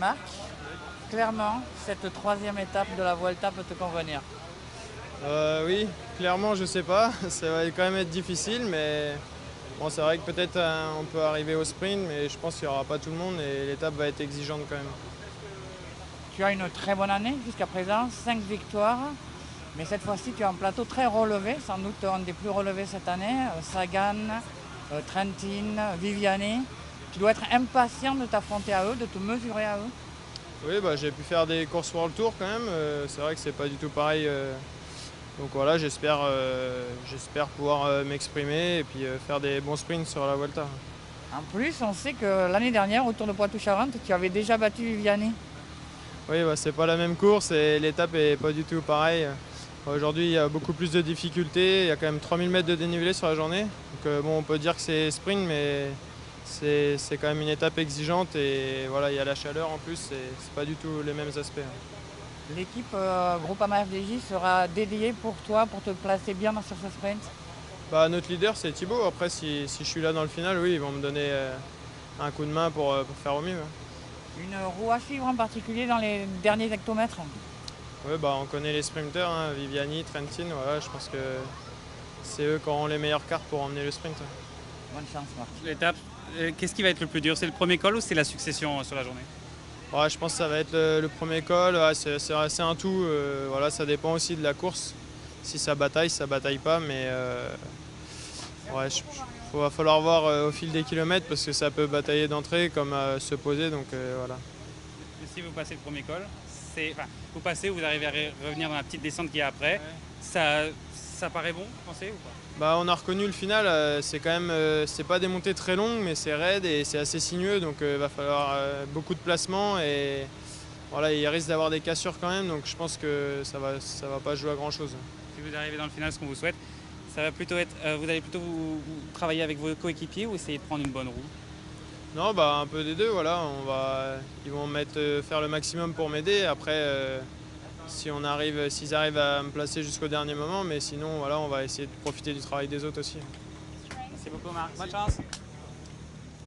Marc, clairement, cette troisième étape de la Vuelta peut te convenir. Oui, clairement, je sais pas. Ça va quand même être difficile, mais bon, c'est vrai que peut-être on peut arriver au sprint, mais je pense qu'il n'y aura pas tout le monde et l'étape va être exigeante quand même. Tu as une très bonne année jusqu'à présent, 5 victoires, mais cette fois-ci tu as un plateau très relevé, sans doute un des plus relevés cette année, Sagan, Trentin, Viviani. Tu dois être impatient de t'affronter à eux, de te mesurer à eux. Oui, bah, j'ai pu faire des courses World Tour quand même. C'est vrai que c'est pas du tout pareil. Donc voilà, j'espère pouvoir m'exprimer et puis faire des bons sprints sur la Vuelta. En plus, on sait que l'année dernière, au Tour de Poitou-Charentes, tu avais déjà battu Viviani. Oui, bah, c'est pas la même course et l'étape est pas du tout pareille. Aujourd'hui, il y a beaucoup plus de difficultés. Il y a quand même 3000 mètres de dénivelé sur la journée. Donc bon, on peut dire que c'est sprint, mais c'est quand même une étape exigeante et voilà, il y a la chaleur en plus. C'est pas du tout les mêmes aspects. L'équipe Groupama FDJ sera dédiée pour toi, pour te placer bien sur ce sprint. Bah, notre leader, c'est Thibaut. Après, si je suis là dans le final, oui, ils vont me donner un coup de main pour faire au mieux. Une roue à suivre en particulier dans les derniers hectomètres. Ouais, bah, on connaît les sprinters, hein, Viviani, Trentin. Voilà, je pense que c'est eux qui auront les meilleures cartes pour emmener le sprint. Bonne chance, Marc. L'étape, qu'est-ce qui va être le plus dur? C'est le premier col ou c'est la succession sur la journée? Ouais, je pense que ça va être le premier col. Ouais, c'est un tout. Voilà, ça dépend aussi de la course. Si ça bataille pas. Mais ouais, va falloir voir au fil des kilomètres parce que ça peut batailler d'entrée comme se poser. Donc voilà. Si vous passez le premier col, vous passez, vous arrivez à revenir dans la petite descente qui est après. Ouais. Ça paraît bon, vous pensez ou pas? Bah, on a reconnu le final. C'est quand même, c'est pas des montées très longues, mais c'est raide et c'est assez sinueux. Donc il va falloir beaucoup de placement et voilà, il risque d'avoir des cassures quand même. Donc je pense que ça va pas jouer à grand chose. Si vous arrivez dans le final, ce qu'on vous souhaite, ça va plutôt être, vous allez plutôt vous travailler avec vos coéquipiers ou essayer de prendre une bonne roue? Non, bah un peu des deux, voilà. Ils vont faire le maximum pour m'aider. Après, s'ils arrivent à me placer jusqu'au dernier moment, mais sinon, voilà, on va essayer de profiter du travail des autres aussi. Merci beaucoup, Marc. Bonne chance.